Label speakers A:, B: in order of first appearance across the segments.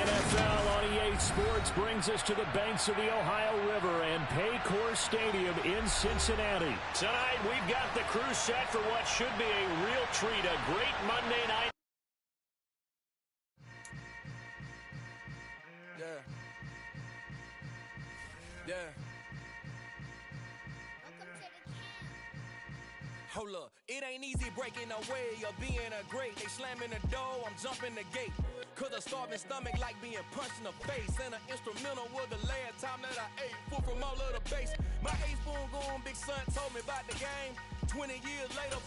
A: NFL on EA Sports brings us to the banks of the Ohio River and Paycor Stadium in Cincinnati. Tonight, we've got the crew set for what should be a real treat, a great Monday night.
B: Hold up, it ain't easy breaking away or being a great. They slamming the door, I'm jumping the gate. Cause a starving stomach like being punched in the face. And an instrumental was the last time that I ate. Food from all of the base. My ace spoon going, big son told me about the game. 20 years later,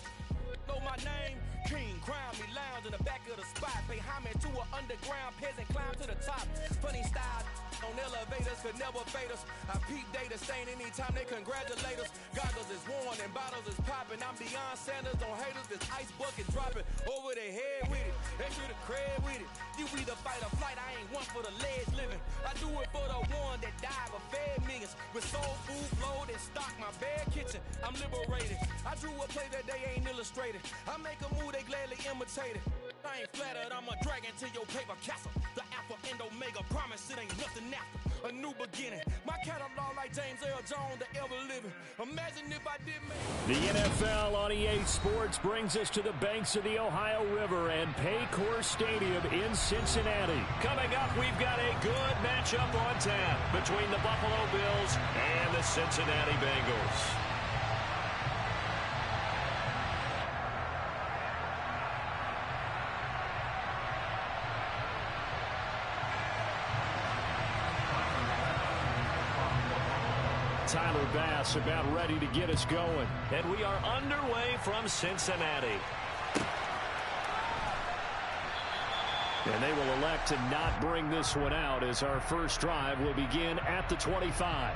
B: know my name. King, crown me, lounge in the back of the spot. Pay homage to an underground peasant, climb to the top. Funny style on elevators could never fade us. I peep data stain anytime they congratulate us. Goggles is worn and bottles is popping. I'm beyond Sanders on haters. This ice bucket dropping over their head with it. Extra the cred with it. You either fight or flight. I ain't one for the ledge living. I do it for the one that died but fed millions. With soul food flowed and stock my bad kitchen. I'm liberated. I drew a play that they ain't illustrated. I make a move they gladly imitated. I ain't flattered, I'm a dragon to your paper castle. The Alpha and Omega, promise it ain't nothing after. A new beginning. My catalog like James Earl Jones, the ever living. Imagine if I did make...
A: The NFL on EA Sports brings us to the banks of the Ohio River and Paycor Stadium in Cincinnati. Coming up, we've got a good matchup on tap between the Buffalo Bills and the Cincinnati Bengals. Tyler Bass about ready to get us going. And we are underway from Cincinnati. And they will elect to not bring this one out as our first drive will begin at the 25.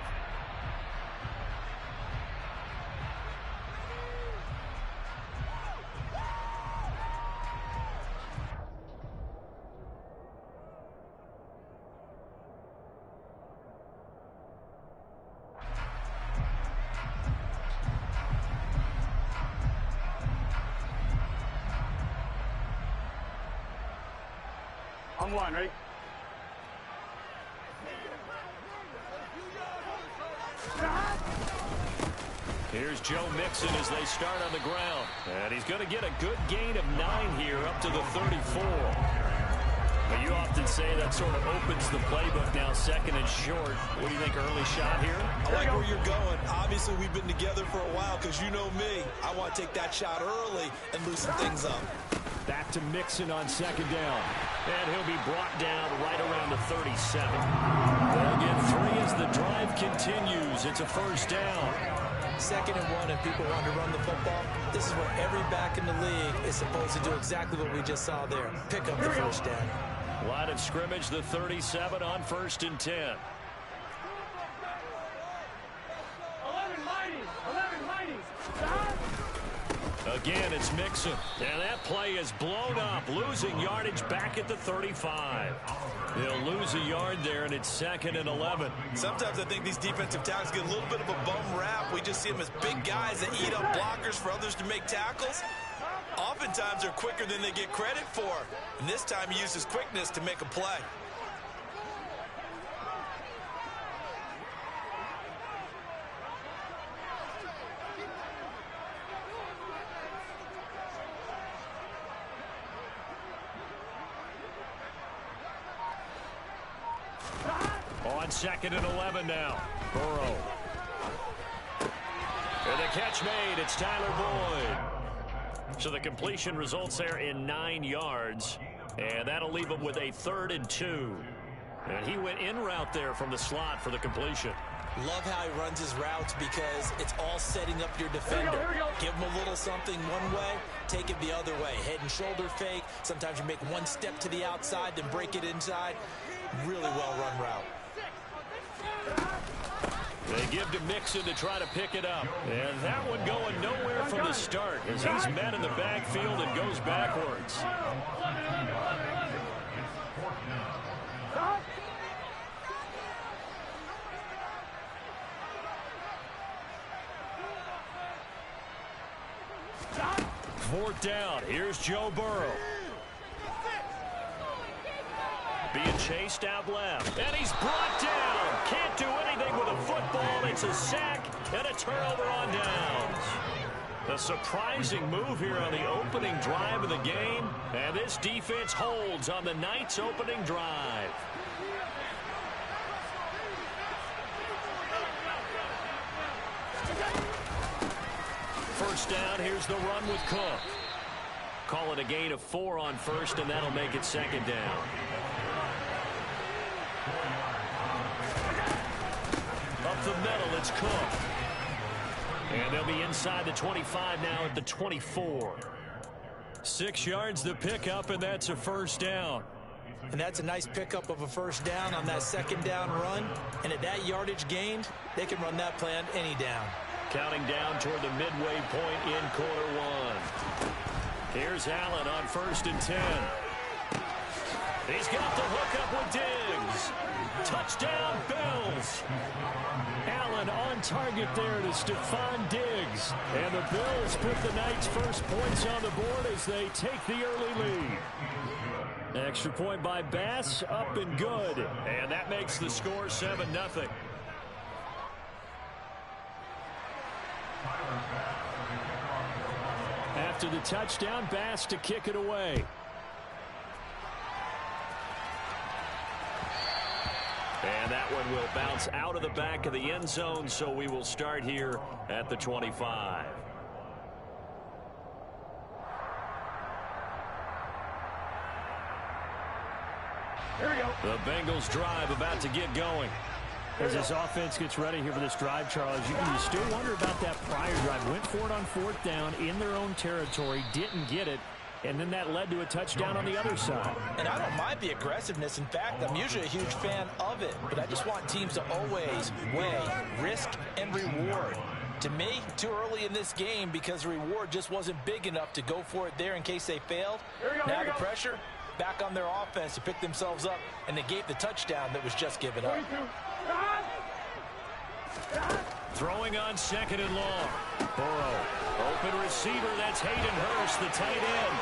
C: On one, ready?
A: Here's Joe Mixon as they start on the ground. And he's going to get a good gain of 9 here up to the 34. But you often say that sort of opens the playbook now, second and short. What do you think, early shot here?
D: I like where you're going. Obviously, we've been together for a while because you know me. I want to take that shot early and loosen things up.
A: Back to Mixon on second down. And he'll be brought down right around the 37. They'll get 3 as the drive continues. It's a first down.
D: 2nd and 1 and people want to run the football. This is where every back in the league is supposed to do exactly what we just saw there. Pick up the first down.
A: Line of scrimmage, the 37 on 1st and 10.
C: 11 mighties.
A: Again, it's Mixon. And that play is blown up, losing yardage back at the 35. They'll lose a yard there, and it's 2nd and 11.
D: Sometimes I think these defensive tackles get a little bit of a bum rap. We just see them as big guys that eat up blockers for others to make tackles. Oftentimes, they're quicker than they get credit for. And this time, he uses quickness to make a play.
A: On 2nd and 11 now. Burrow. And the catch made. It's Tyler Boyd. So the completion results there in 9 yards. And that'll leave him with a 3rd and 2. And he went in route there from the slot for the completion.
D: Love how he runs his routes because it's all setting up your defender.
C: Here we go.
D: Give him a little something one way, take it the other way. Head and shoulder fake. Sometimes you make one step to the outside, then break it inside. Really well run route.
A: They give to Mixon to try to pick it up. And that one going nowhere from the start as he's met in the backfield and goes backwards. Fourth down. Here's Joe Burrow. Being chased out left. And he's brought down. Can't do anything with a football. It's a sack and a turnover on downs. A surprising move here on the opening drive of the game. And this defense holds on the Knights' opening drive. First down, here's the run with Cook. Call it a gain of 4 on first, and that'll make it second down. Up the middle, it's Cook. And they'll be inside the 25 now at the 24. 6 yards the pickup, and that's a first down.
D: And that's a nice pickup of a first down on that second down run. And at that yardage gained, they can run that play on any down.
A: Counting down toward the midway point in quarter one. Here's Allen on 1st and 10. He's got the hook up with Diggs. Touchdown, Bills. Allen on target there to Stephon Diggs. And the Bills put the Knights' first points on the board as they take the early lead. Extra point by Bass, up and good. And that makes the score 7-0. After the touchdown, Bass to kick it away. And that one will bounce out of the back of the end zone, so we will start here at the 25.
C: Here we go.
A: The Bengals drive about to get going.
E: As this offense gets ready here for this drive, Charles, you still wonder about that prior drive. Went for it on 4th down in their own territory, didn't get it, and then that led to a touchdown on the other side.
D: And I don't mind the aggressiveness. In fact, I'm usually a huge fan of it. But I just want teams to always weigh risk and reward. To me, too early in this game because the reward just wasn't big enough to go for it there in case they failed. Now the pressure back on their offense to pick themselves up and negate the touchdown that was just given up.
A: Throwing on 2nd and long. Burrow. Open receiver. That's Hayden Hurst, the tight end.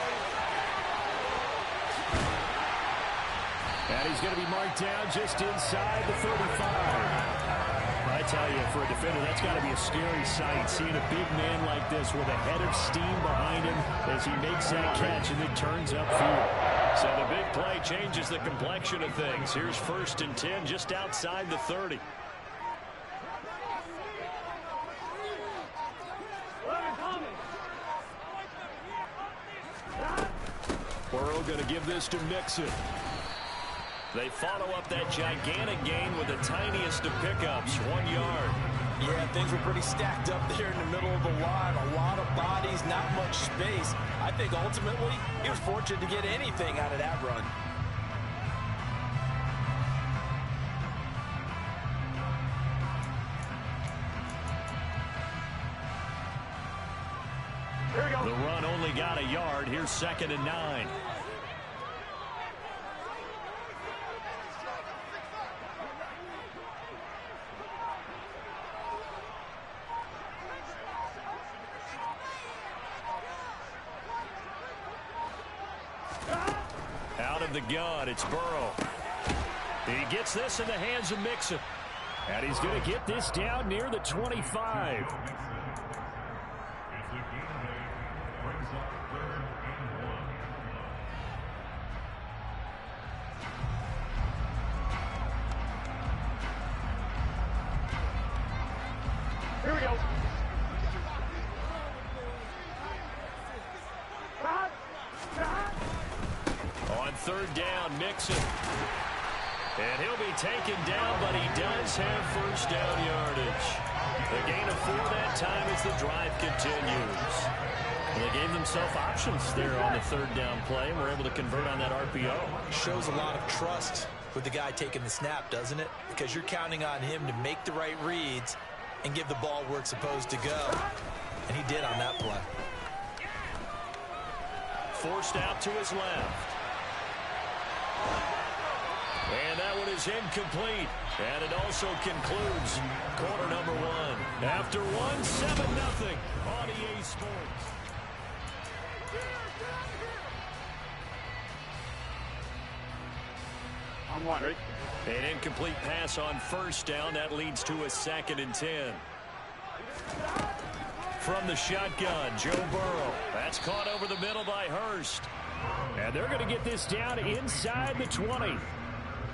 A: And he's going to be marked down just inside the 35. I tell you, for a defender, that's got to be a scary sight, seeing a big man like this with a head of steam behind him as he makes that catch and then turns upfield. So the big play changes the complexion of things. Here's 1st and 10 just outside the 30. Burrow going to give this to Mixon. They follow up that gigantic gain with the tiniest of pickups, 1 yard.
D: Yeah, things were pretty stacked up there in the middle of the line. A lot of bodies, not much space. I think ultimately he was fortunate to get anything out of that run.
C: Here we go.
A: The run only got a yard. Here's 2nd and 9. Out of the gun, it's Burrow. He gets this in the hands of Mixon. And he's going to get this down near the 25.
C: Here we go.
A: On 3rd down, Mixon. And he'll be taken down, but he does have 1st down yardage. The gain of 4 that time as the drive continues. And they gave themselves options there on the 3rd down play and were able to convert on that RPO.
D: Shows a lot of trust with the guy taking the snap, doesn't it? Because you're counting on him to make the right reads and give the ball where it's supposed to go. And he did on that play.
A: Forced out to his left. And that one is incomplete. And it also concludes quarter number 1. After 1, 7-0 on EA Sports.
C: On one, ready?
A: An incomplete pass on first down. That leads to a 2nd and 10. From the shotgun, Joe Burrow. That's caught over the middle by Hurst. And they're going to get this down inside the 20.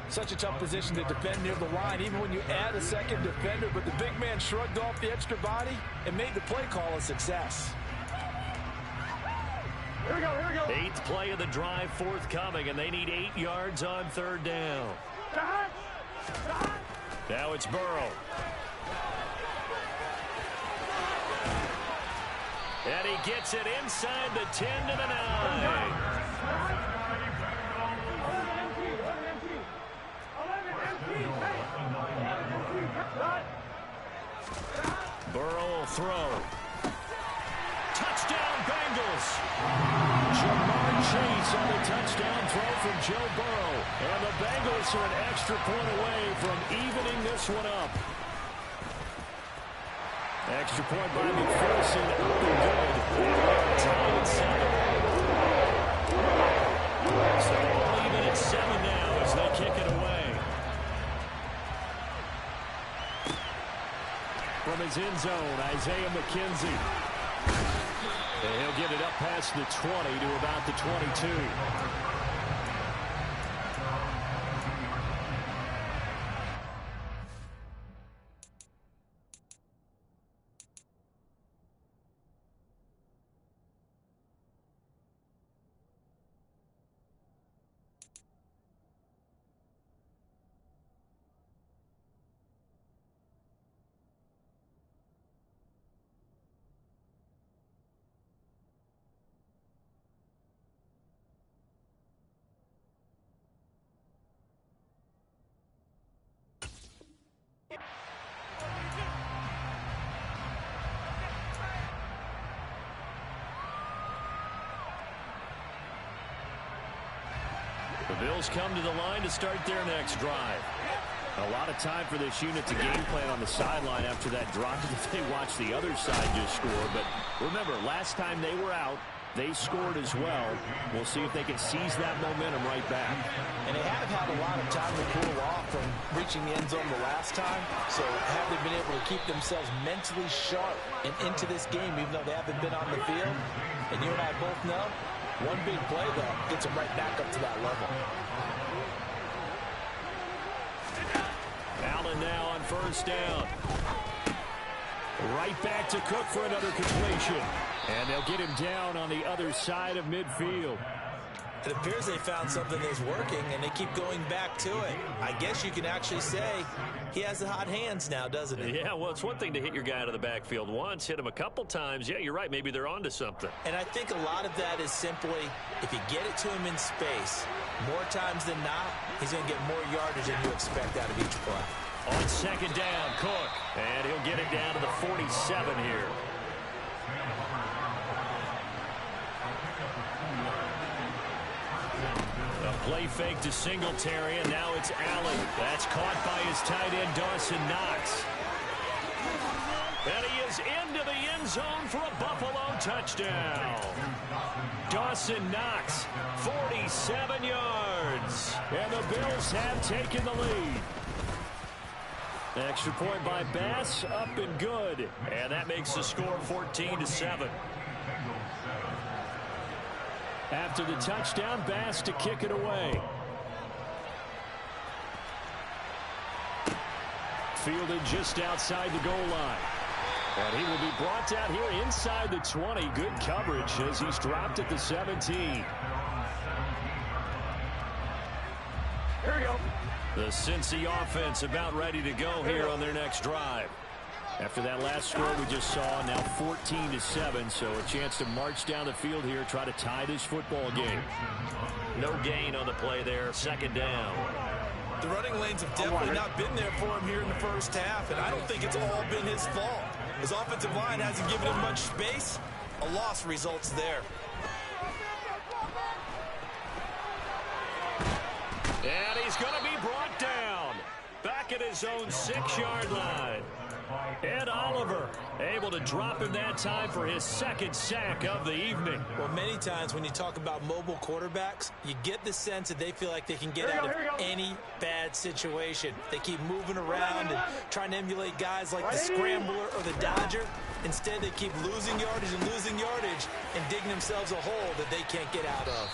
F: Such a tough position to defend near the line, even when you add a second defender. But the big man shrugged off the extra body and made the play call a success.
C: Here we go, here we go.
A: 8th play of the drive forthcoming, and they need 8 yards on 3rd down. Now it's Burrow. And he gets it inside the 10 to the 9. Burrow will throw. Touchdown, Bengals. Jamar Chase on the touchdown throw from Joe Burrow. And the Bengals are an extra point away from evening this one up. Extra point by McPherson, up and good. Tied at 7. So all even at 7 now as they kick it away. From his end zone, Isaiah McKenzie. And he'll get it up past the 20 to about the 22. The Bills come to the line to start their next drive. A lot of time for this unit to game plan on the sideline after that drive if they watch the other side just score. But remember, last time they were out, they scored as well. We'll see if they can seize that momentum right back.
F: And they have had a lot of time to cool off from reaching the end zone the last time. So have they been able to keep themselves mentally sharp and into this game, even though they haven't been on the field? And you and I both know, one big play, though, gets them right back up to that level.
A: Allen now on first down. Right back to Cook for another completion. And they'll get him down on the other side of midfield.
D: It appears they found something that's working, and they keep going back to it. I guess you can actually say he has the hot hands now, doesn't he?
A: Yeah, well, it's one thing to hit your guy out of the backfield once, hit him a couple times. Yeah, you're right. Maybe they're onto something.
D: And I think a lot of that is simply, if you get it to him in space, more times than not, he's going to get more yardage than you expect out of each play.
A: On second down, Cook. And he'll get it down to the 47 here. Play fake to Singletary, and now it's Allen. That's caught by his tight end, Dawson Knox. And he is into the end zone for a Buffalo touchdown. Dawson Knox, 47 yards. And the Bills have taken the lead. Extra point by Bass, up and good. And that makes the score 14-7. After the touchdown, Bass to kick it away. Fielded just outside the goal line. And he will be brought down here inside the 20. Good coverage as he's dropped at the 17.
C: Here we go.
A: The Cincy offense about ready to go here on their next drive. After that last score we just saw, now 14-7, so a chance to march down the field here, try to tie this football game. No gain on the play there, second down.
D: The running lanes have definitely not been there for him here in the first half, and I don't think it's all been his fault. His offensive line hasn't given him much space. A loss results there.
A: And he's going to be brought down back at his own 6-yard line. Ed Oliver able to drop in that time for his second sack of the evening.
F: Well, many times when you talk about mobile quarterbacks, you get the sense that they feel like they can get out of any bad situation. They keep moving around and trying to emulate guys like the Scrambler or the Dodger. Instead, they keep losing yardage and digging themselves a hole that they can't get out of.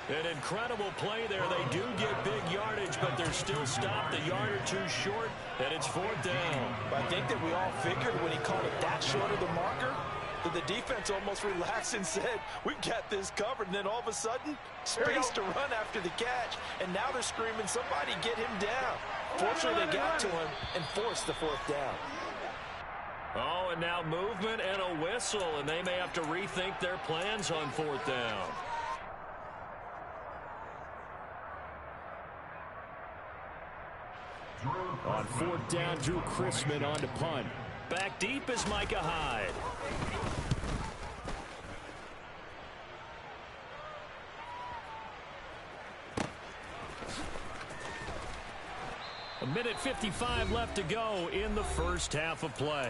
A: An incredible play there. They do get big yardage, but they're still stopped a yard or two short, and it's 4th down.
F: But I think that we all figured when he called it that short of the marker, that the defense almost relaxed and said, we've got this covered. And then all of a sudden, space to run after the catch. And now they're screaming, somebody get him down. Fortunately, they got to him and forced the 4th down.
A: Oh, and now movement and a whistle, and they may have to rethink their plans on 4th down. On 4th down, Drew Chrisman on to punt. Back deep is Micah Hyde. A minute 55 left to go in the first half of play.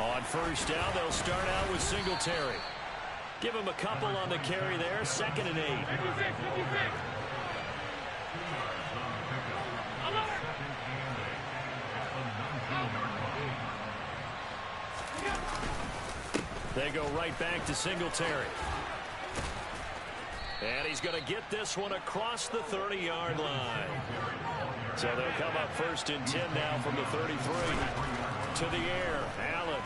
A: On 1st down, they'll start out with Singletary. Give him a couple on the carry there. 2nd and 8. They go right back to Singletary. And he's going to get this one across the 30-yard line. So they'll come up 1st and 10 now from the 33. To the air, Allen.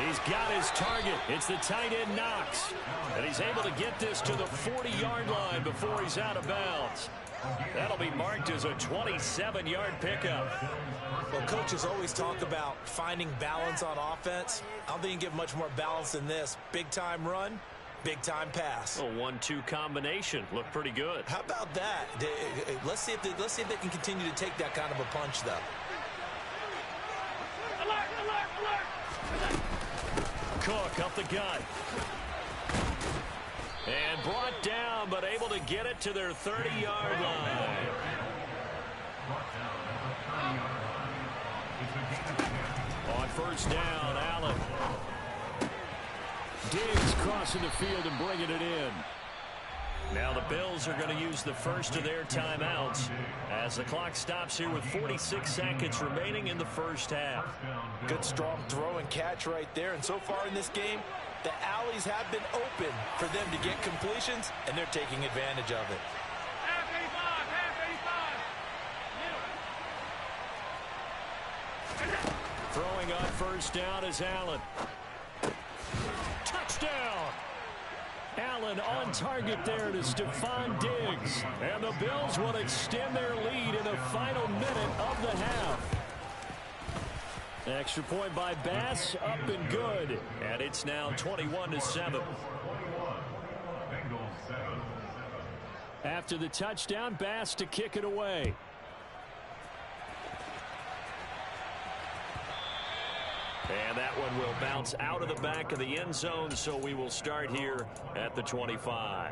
A: He's got his target. It's the tight end Knox. And he's able to get this to the 40-yard line before he's out of bounds. That'll be marked as a 27-yard pickup.
F: Well, coaches always talk about finding balance on offense. I don't think you can get much more balance than this. Big-time run, big-time pass.
A: A 1-2 combination. Looked pretty good.
F: How about that? Let's see if they can continue to take that kind of a punch, though.
C: Alert, alert, alert!
A: Cook up the gut. And brought down, but able to get it to their 30-yard line. On 1st down, Allen. Diggs crossing the field and bringing it in. Now the Bills are going to use the first of their timeouts as the clock stops here with 46 seconds remaining in the first half.
F: Good strong throw and catch right there. And so far in this game, the alleys have been open for them to get completions, and they're taking advantage of it.
C: Half 85,
A: Throwing on 1st down is Allen. Touchdown! Allen on target there to Stephon Diggs. And the Bills will extend their lead in the final minute of the half. Extra point by Bass, up and good. And it's now 21-7. After the touchdown, Bass to kick it away. And that one will bounce out of the back of the end zone, so we will start here at the 25.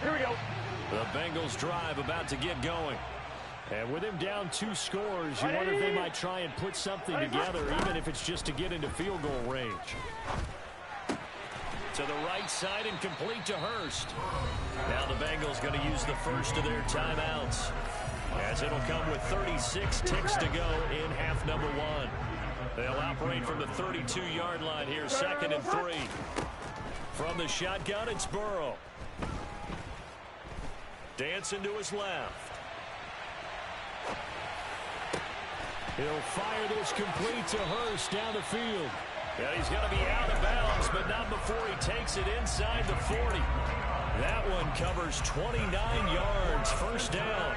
C: Here we go.
A: The Bengals drive about to get going. And with him down 2 scores, you wonder if they might try and put something together, even if it's just to get into field goal range. To the right side and complete to Hurst. Now the Bengals going to use the first of their timeouts, as it'll come with 36 ticks to go in half number 1. They'll operate from the 32-yard line here, 2nd and 3. From the shotgun, it's Burrow. Dancing to his left. He'll fire this complete to Hurst down the field. Yeah, he's going to be out of bounds, but not before he takes it inside the 40. That one covers 29 yards. 1st down.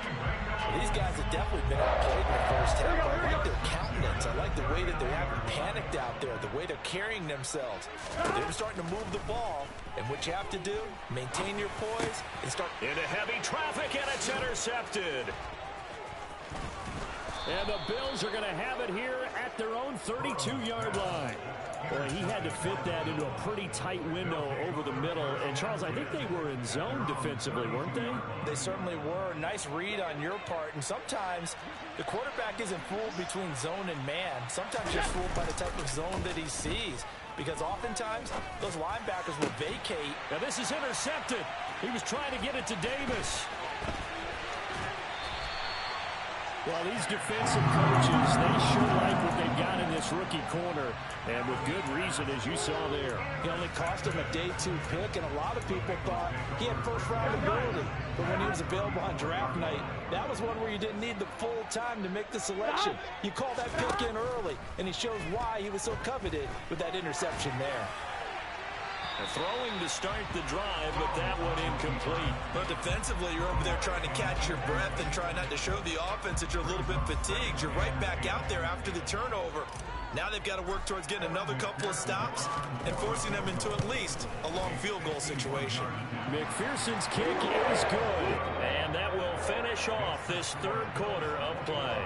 F: These guys have definitely been outplayed in the first half. I like their countenance. I like the way that they haven't panicked out there, the way they're carrying themselves. They're starting to move the ball, and what you have to do, maintain your poise and start.
A: Into heavy traffic, and it's intercepted. And the Bills are going to have it here at their own 32-yard line. Boy, he had to fit that into a pretty tight window over the middle. And, Charles, I think they were in zone defensively, weren't they?
F: They certainly were. Nice read on your part. And sometimes the quarterback isn't fooled between zone and man. Sometimes you're fooled by the type of zone that he sees. Because oftentimes, those linebackers will vacate.
A: Now, this is intercepted. He was trying to get it to Davis. Well, these defensive coaches, they sure like what they've got in this rookie corner, and with good reason, as you saw there.
F: He only cost him a day 2 pick, and a lot of people thought he had first-round ability. But when he was available on draft night, that was one where you didn't need the full time to make the selection. You call that pick in early, and he shows why he was so coveted with that interception there.
A: Throwing to start the drive, but that one incomplete.
D: But defensively, you're over there trying to catch your breath and try not to show the offense that you're a little bit fatigued. You're right back out there after the turnover. Now they've got to work towards getting another couple of stops and forcing them into at least a long field goal situation.
A: McPherson's kick is good, and that will finish off this third quarter of play.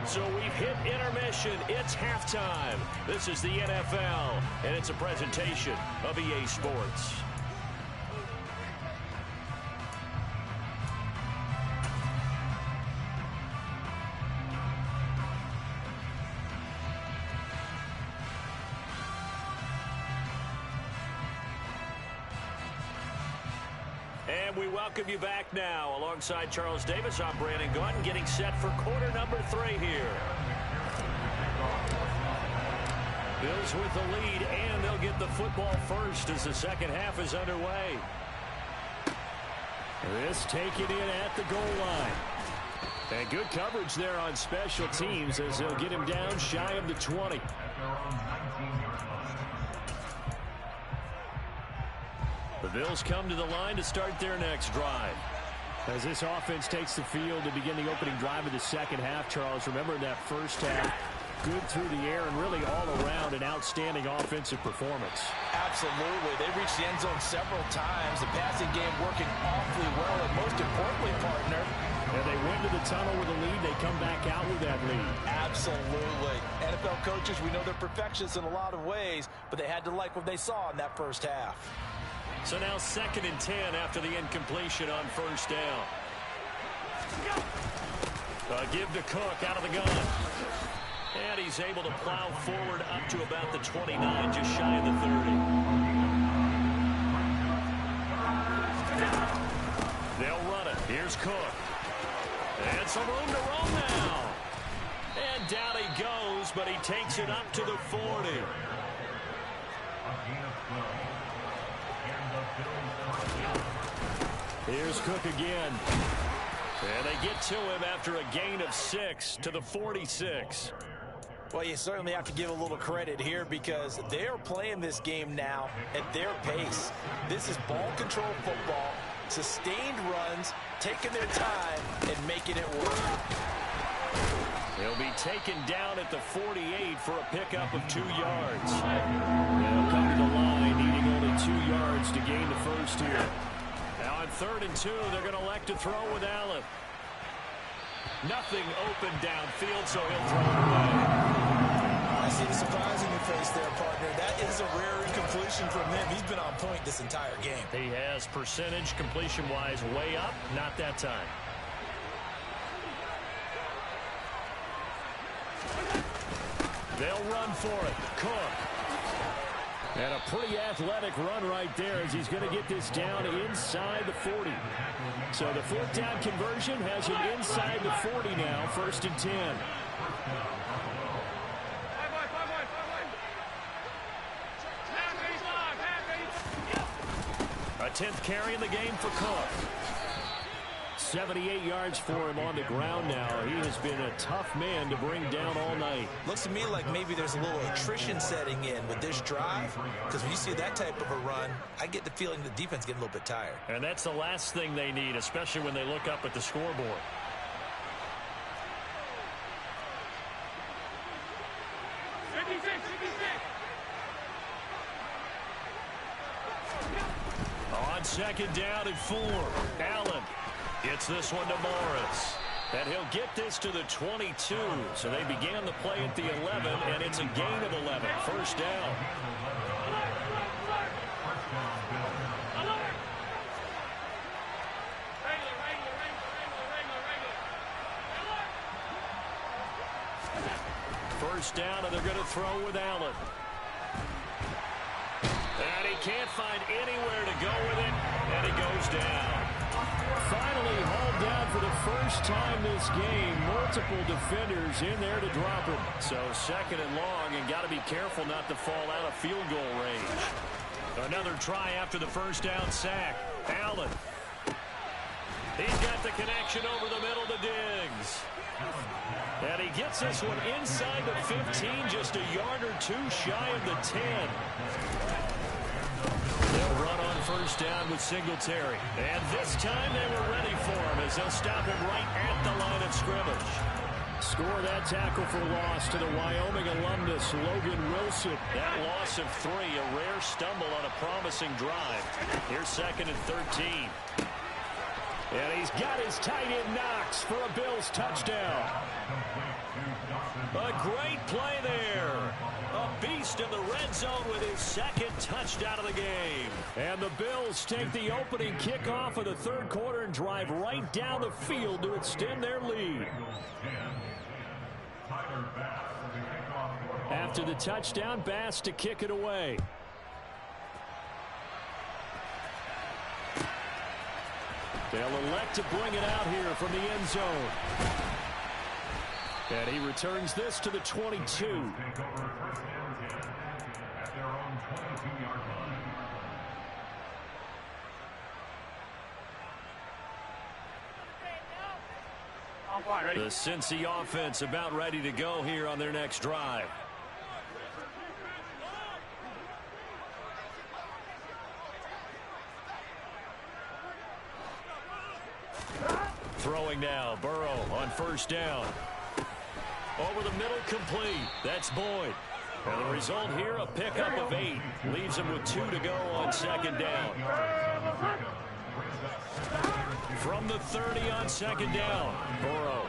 A: So we've hit intermission. It's halftime. This is the NFL, and it's a presentation of EA Sports. And we welcome you back now. Alongside Charles Davis, I'm Brandon Gaudin, getting set for quarter number 3 here. Bills with the lead, and they'll get the football first as the second half is underway. This taken in at the goal line. And good coverage there on special teams as they'll get him down shy of the 20. The Bills come to the line to start their next drive. As this offense takes the field to begin the opening drive of the second half, Charles, remember that first half, good through the air and really all around an outstanding offensive performance.
F: Absolutely. They reached the end zone several times. The passing game working awfully well, and most importantly, partner,
A: and they went to the tunnel with a lead. They come back out with that lead.
F: Absolutely. NFL coaches, we know they're perfectionists in a lot of ways, but they had to like what they saw in that first half.
A: So now 2nd and 10 after the incompletion on first down. Give to Cook out of the gun. And he's able to plow forward up to about the 29, just shy of the 30. They'll run it. Here's Cook. And some room to roam now. And down he goes, but he takes it up to the 40. Here's Cook again. And they get to him after a gain of 6 to the 46.
F: Well, you certainly have to give a little credit here because they are playing this game now at their pace. This is ball control football, sustained runs, taking their time, and making it work.
A: He'll be taken down at the 48 for a pickup of 2 yards. They'll come to the line, needing only 2 yards to gain the first here. Now on 3rd and 2, they're going to elect to throw with Allen. Nothing open downfield, so he'll throw it away.
F: I see the surprise in your face there, partner. That is a rare incompletion from him. He's been on point this entire game.
A: He has percentage completion-wise way up, not that time. They'll run for it. Cook. And a pretty athletic run right there as he's going to get this down inside the 40. So the 4th down conversion has him inside the 40 now, 1st and 10. A 10th carry in the game for Cook. 78 yards for him on the ground now. He has been a tough man to bring down all night.
F: Looks to me like maybe there's a little attrition setting in with this drive, because when you see that type of a run, I get the feeling the defense getting a little bit tired.
A: And that's the last thing they need, especially when they look up at the scoreboard. second down and 4. Allen gets this one to Morris. And he'll get this to the 22. So they began the play at the 11, and it's a gain of 11. First down. First down, and they're going to throw with Allen. And he can't find anywhere to go with it, and he goes down. Finally hauled down for the first time this game. Multiple defenders in there to drop him. So second and long, and got to be careful not to fall out of field goal range. Another try after the first down sack. Allen. He's got the connection over the middle to Diggs. And he gets this one inside the 15, just a yard or two shy of the 10. They'll run on first down with Singletary. And this time they were ready for him as they'll stop him right at the line of scrimmage. Score that tackle for loss to the Wyoming alumnus, Logan Wilson. That loss of 3, a rare stumble on a promising drive. Here's second and 13. And he's got his tight end Knox for a Bills touchdown. A great play there. A beast in the red zone with his second touchdown of the game. And the Bills take the opening kickoff of the third quarter and drive right down the field to extend their lead. After the touchdown, Bass to kick it away. They'll elect to bring it out here from the end zone. And he returns this to the 22. The Cincy offense about ready to go here on their next drive. Throwing now, Burrow on first down. Over the middle, complete. That's Boyd. And the result here, a pickup of 8. Leaves him with 2 to go on second down. From the 30 on second down, Burrow.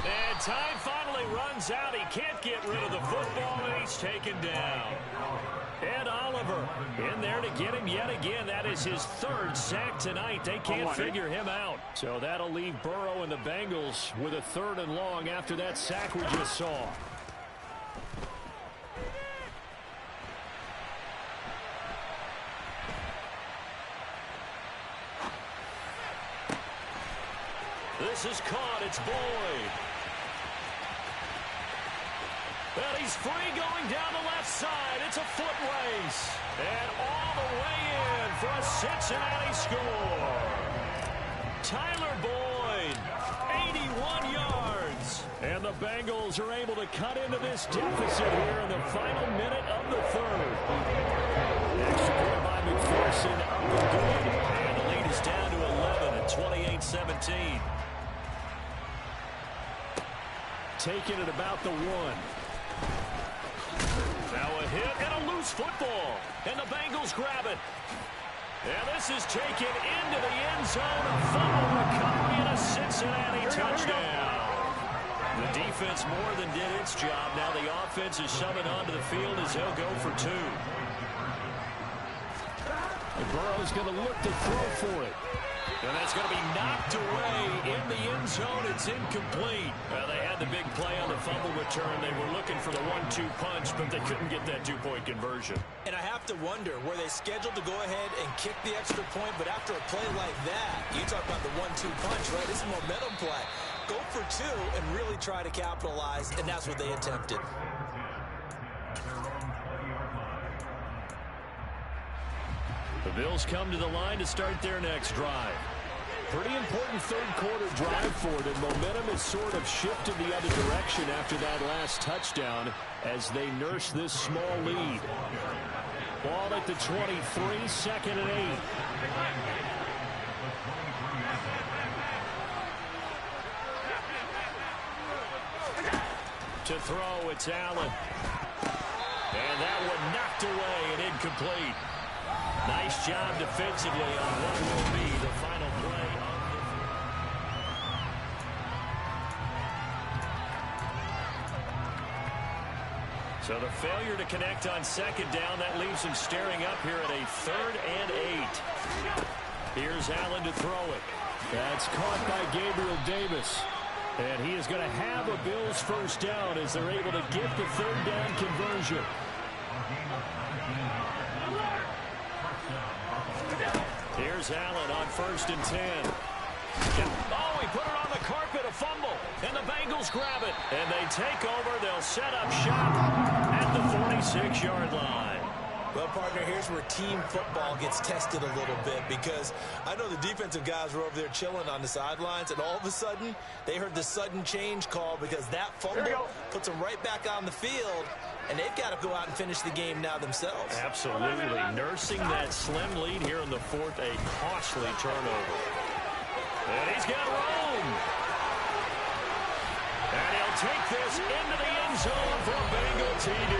A: And time finally runs out. He can't get rid of the football, and he's taken down. Ed Oliver in there to get him yet again. That is his 3rd sack tonight. They can't figure him out. So that'll leave Burrow and the Bengals with a 3rd and long after that sack we just saw. This is caught. It's Boyd. And he's free going down the left side. It's a foot race. And all the way in for a Cincinnati score. Tyler Boyd, 81 yards. And the Bengals are able to cut into this deficit here in the final minute of the 3rd. Extra point by McPherson up and good. And the lead is down to 11 at 28-17. Taking it about the 1. Now a hit and a loose football. And the Bengals grab it. And this is taken into the end zone. A fumble recovery and a Cincinnati touchdown. The defense more than did its job. Now the offense is summoned onto the field as they'll go for 2. And Burrow's going to look to throw for it. And that's going to be knocked away in the end zone. It's incomplete. They had the big play on the fumble return. They were looking for the 1-2 punch, but they couldn't get that 2-point conversion. And I have to wonder, were they scheduled to go ahead and kick the extra point? But after a play like that, you talk about the 1-2 punch, right? This is a momentum play. Go for 2 and really try to capitalize, and that's what they attempted. The Bills come to the line to start their next drive. Pretty important third quarter drive for them. Momentum has sort of shifted the other direction after that last touchdown as they nurse this small lead. Ball at the 23, 2nd and 8. To throw, it's Allen. And that one knocked away and incomplete. Nice job defensively on what will be the final play of the... So the failure to connect on second down, that leaves him staring up here at a 3rd and 8. Here's Allen to throw it. That's caught by Gabriel Davis. And he is going to have a Bills first down as they're able to get the 3rd down conversion. Here's Allen on 1st and 10. Oh, he put it on the carpet, a fumble, and the Bengals grab it. And they take over. They'll set up shop at the 46-yard line.
D: Well, partner, here's where team football gets tested a little bit, because I know the defensive guys were over there chilling on the sidelines, and all of a sudden, they heard the sudden change call because that fumble puts them right back on the field, and they've got to go out and finish the game now themselves.
A: Absolutely. Nursing that slim lead here in the 4th, a costly turnover. And he's got room. And he'll take this into the end zone for a Bengal TD.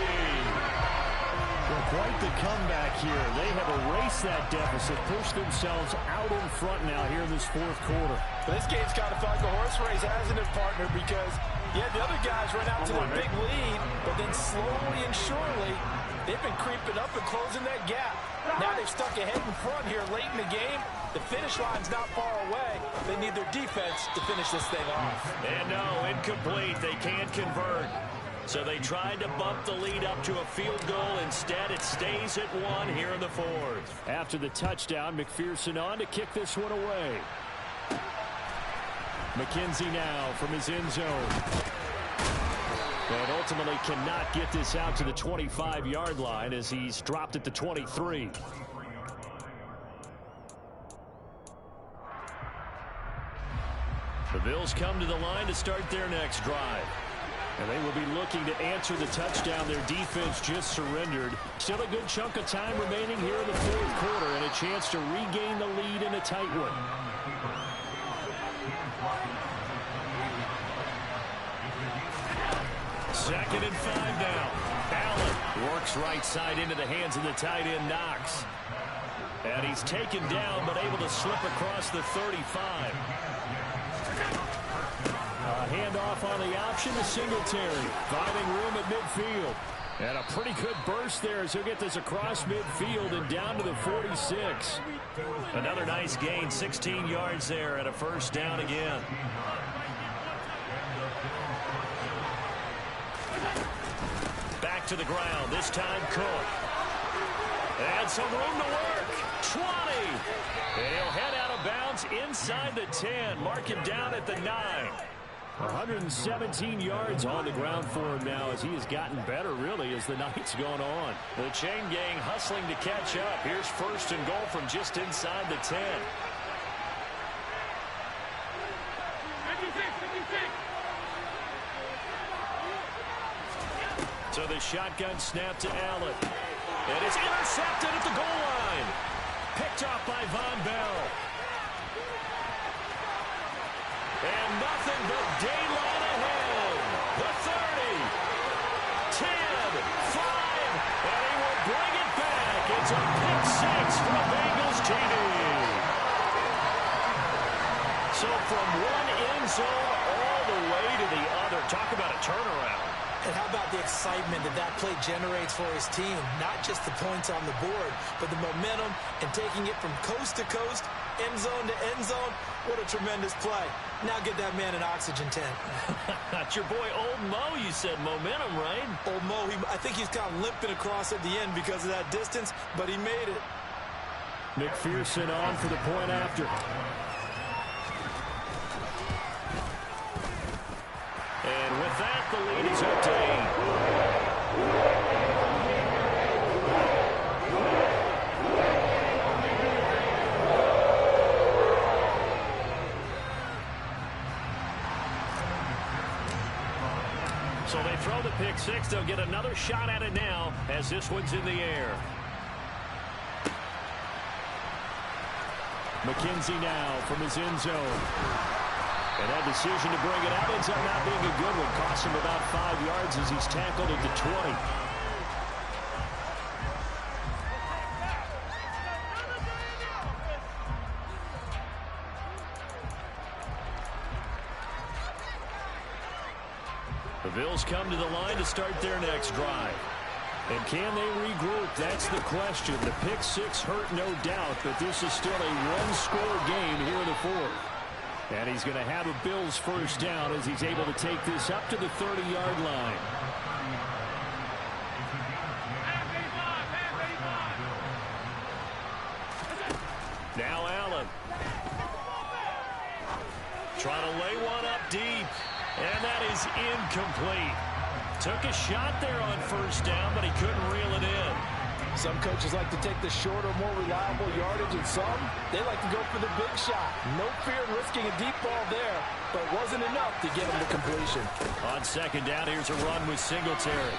E: Well, quite the comeback here. They have erased that deficit, pushed themselves out in front now here in this 4th quarter.
F: But this game's kind of felt like a horse race, hasn't it, partner? Because, yeah, the other guys run out to their big lead, but then slowly and surely, they've been creeping up and closing that gap. Now they've stuck ahead in front here late in the game. The finish line's not far away. They need their defense to finish this thing off.
A: And no, incomplete. They can't convert. So they tried to bump the lead up to a field goal. Instead, it stays at 1 here in the 4th.
E: After the touchdown, McPherson on to kick this one away. McKenzie now from his end zone. And ultimately cannot get this out to the 25-yard line as he's dropped at the 23. The Bills come to the line to start their next drive. And they will be looking to answer the touchdown their defense just surrendered. Still a good chunk of time remaining here in the 4th quarter and a chance to regain the lead in a tight one. Second and 5 now. Allen works right side into the hands of the tight end Knox. And he's taken down but able to slip across the 35. Handoff on the option to Singletary, finding room at midfield. And a pretty good burst there as he'll get this across midfield and down to the 46. Another nice gain, 16 yards there and a first down again. Back to the ground, this time Cook. And some room to work, 20. And he'll head out of bounds inside the 10, mark him down at the 9. 117 yards on the ground for him now as he has gotten better, really, as the night's gone on. The chain gang hustling to catch up. Here's 1st and goal from just inside the 10. 56. So the shotgun snap to Allen. It is intercepted at the goal line. Picked off by Von Bell. And nothing but daylight ahead. The 30, 10, 5, and he will bring it back. It's a pick 6 for the Bengals TD. So from one end zone all the way to the other. Talk about a turnaround.
F: And how about the excitement that play generates for his team? Not just the points on the board, but the momentum and taking it from coast to coast, end zone to end zone. What a tremendous play. Now get that man an oxygen tent.
A: That's your boy Old Mo, you said. Momentum, right?
F: Old Mo, I think he's kind of limping across at the end because of that distance, but he made it.
E: McPherson on for the point after. And with that, the lead is up to 8. So they throw the pick 6. They'll get another shot at it now as this one's in the air. McKenzie now from his end zone. And that decision to bring it up ends up not being a good one. Cost him about 5 yards as he's tackled at the 20. The Bills come to the line to start their next drive. And can they regroup? That's the question. The pick six hurt, no doubt, but this is still a one-score game here in the fourth. And he's going to have a Bills first down as he's able to take this up to the 30-yard line. Now Allen. Trying to lay one up deep. And that is incomplete. Took a shot there on first down, but he couldn't reel it in.
F: Some coaches like to take the shorter, more reliable yardage, and some, they like to go for the big shot. No fear in risking a deep ball there, but it wasn't enough to get him to completion.
E: On second down, here's a run with Singletary.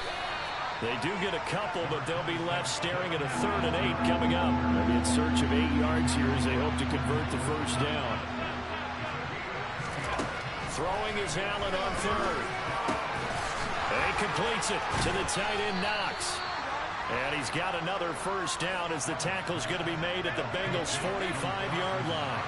E: They do get a couple, but they'll be left staring at a 3rd and 8 coming up. They'll be in search of 8 yards here as they hope to convert the first down. Throwing is Allen on 3rd. He completes it to the tight end, Knox. And he's got another first down as the tackle's going to be made at the Bengals' 45-yard line.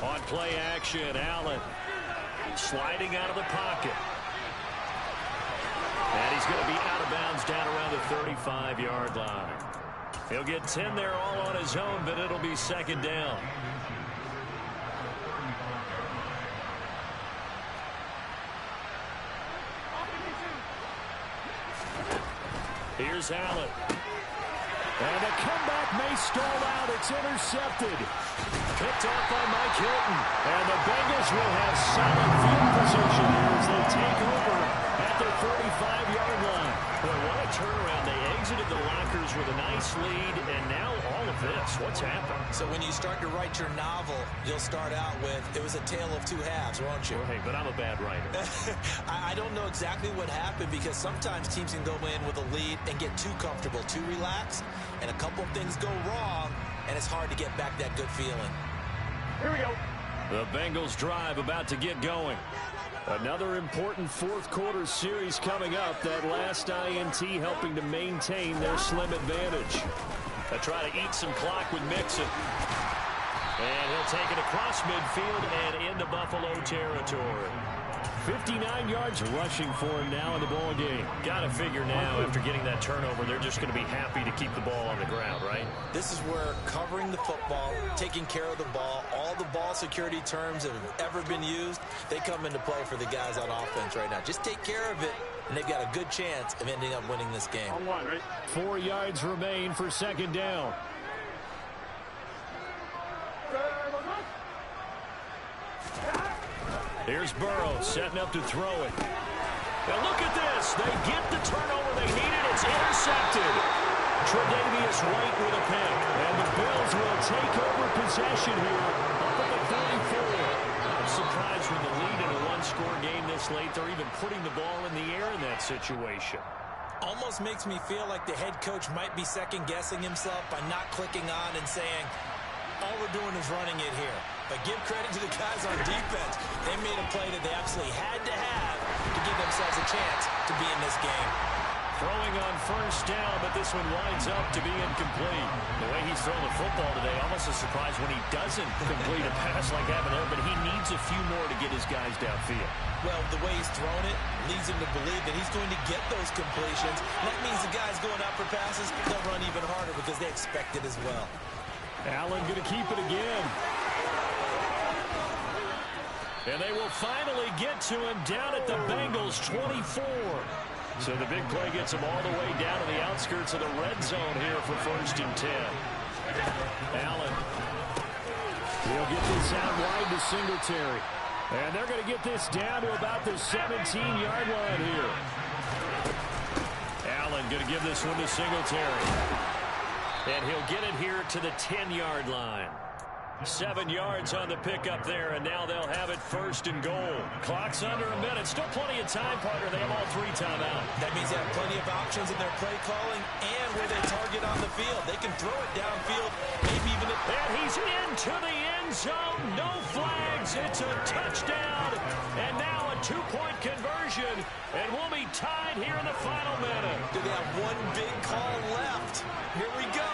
E: On play action, Allen sliding out of the pocket. And he's going to be out of bounds down around the 35-yard line. He'll get 10 there all on his own, but it'll be second down. Here's Allen. And the comeback may stall out. It's intercepted. Picked off by Mike Hilton. And the Bengals will have solid field position here as they take over at their 45-yard line. Boy, what a turnaround. They exited the lockers with a nice lead, and now all of this. What's happened?
F: So when you start to write your novel, you'll start out with, it was a tale of two halves, won't you?
E: Hey, but I'm a bad writer.
F: I don't know exactly what happened because sometimes teams can go in with a lead and get too comfortable, too relaxed, and a couple of things go wrong, and it's hard to get back that good feeling.
C: Here we go.
E: The Bengals drive about to get going. Another important fourth quarter series coming up. That last INT helping to maintain their slim advantage. They try to eat some clock with Mixon. And he'll take it across midfield and into Buffalo territory. 59 yards rushing for him now in the ball game. Got to figure now after getting that turnover, they're just going to be happy to keep the ball on the ground, right?
F: This is where covering the football, taking care of the ball, all the ball security terms that have ever been used, they come into play for the guys on offense right now. Just take care of it, and they've got a good chance of ending up winning this game.
E: 4 yards remain for second down. Here's Burrow setting up to throw it. Now look at this. They get the turnover they needed. It's intercepted. Tre'Davious White with a pick. And the Bills will take over possession here up at the 34. I'm surprised with the lead in a one-score game this late. They're even putting the ball in the air in that situation.
F: Almost makes me feel like the head coach might be second-guessing himself by not clicking on and saying, all we're doing is running it here. But give credit to the guys on defense. They made a play that they absolutely had to have to give themselves a chance to be in this game.
E: Throwing on first down, but this one winds up to be incomplete. The way he's thrown the football today, almost a surprise when he doesn't complete a pass like that there, but he needs a few more to get his guys downfield.
F: Well, the way he's thrown it leads him to believe that he's going to get those completions. And that means the guys going out for passes, they'll run even harder because they expect it as well.
E: Allen going to keep it again. And they will finally get to him down at the Bengals 24. So the big play gets him all the way down to the outskirts of the red zone here for 1st and 10. Allen. He'll get this out wide to Singletary. And they're going to get this down to about the 17-yard line here. Allen going to give this one to Singletary. And he'll get it here to the 10-yard line. 7 yards on the pickup there, and now they'll have it 1st and goal. Clock's under a minute. Still plenty of time, partner. They have all 3 timeouts.
F: That means they have plenty of options in their play calling and where they target on the field. They can throw it downfield, maybe even...
E: And he's into the end
A: end zone. No flags. It's a touchdown. And now a two-point conversion. And we'll be tied here in the final minute.
D: Do they have one big call left? Here we go.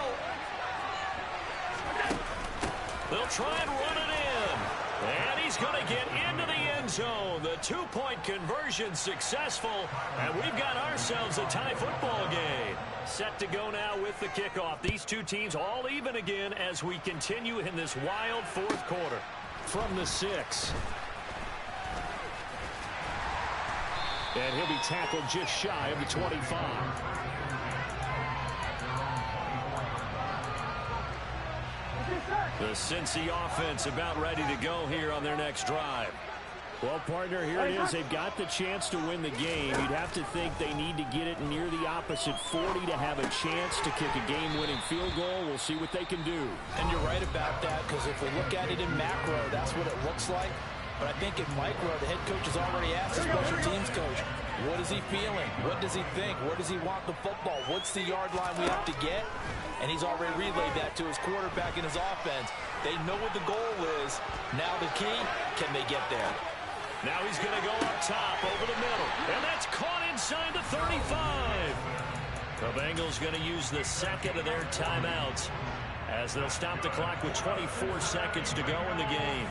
A: They'll try and run it in. And he's going to get into the end zone. The two-point conversion successful. And we've got ourselves a tie football game. Set to go now with the kickoff. These two teams all even again as we continue in this wild fourth quarter. From the 6. And he'll be tackled just shy of the 25. The Cincy offense about ready to go here on their next drive. Well, partner, here it is. They've got the chance to win the game. You'd have to think they need to get it near the opposite 40 to have a chance to kick a game-winning field goal. We'll see what they can do.
F: And you're right about that, because if we look at it in macro, that's what it looks like. But I think in micro, the head coach has already asked the special teams coach, what is he feeling? What does he think? Where does he want the football? What's the yard line we have to get? And he's already relayed that to his quarterback and his offense. They know what the goal is. Now the key, can they get there?
A: Now he's going to go up top over the middle. And that's caught inside the 35. The Bengals going to use the second of their timeouts as they'll stop the clock with 24 seconds to go in the game.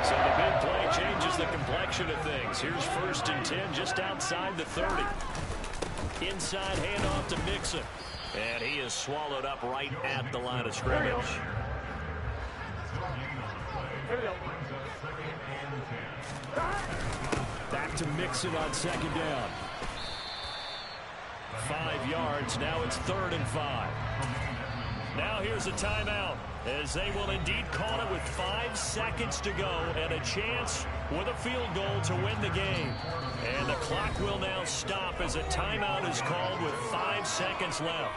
A: So the big play changes the complexion of things. Here's 1st and 10 just outside the 30. Inside handoff to Mixon. And he is swallowed up right at the line of scrimmage. Back to Mixon on 2nd down. 5 yards. Now it's 3rd and 5. Now here's a timeout as they will indeed call it with 5 seconds to go and a chance with a field goal to win the game. And the clock will now stop as a timeout is called with 5 seconds left.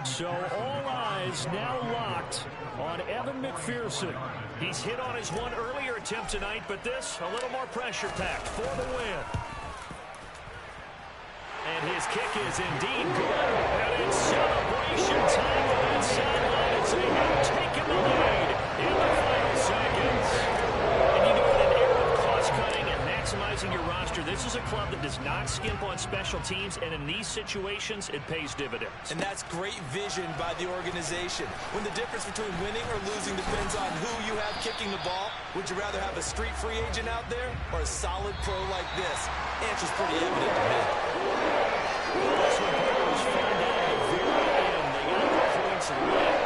A: So all eyes now locked on Evan McPherson. He's hit on his one earlier attempt tonight, but this a little more pressure packed for the win. And his kick is indeed good. And it's celebration time on that sideline as they have taken the lead in the final seconds. And you know, in an era of cost-cutting and maximizing your roster, this is a club that does not skimp on special teams, and in these situations, it pays dividends.
D: And that's great vision by the organization. When the difference between winning or losing depends on who you have kicking the ball, would you rather have a street free agent out there or a solid pro like this? Answer's pretty evident to me.
A: That's what players find out at the very end. They got the points late.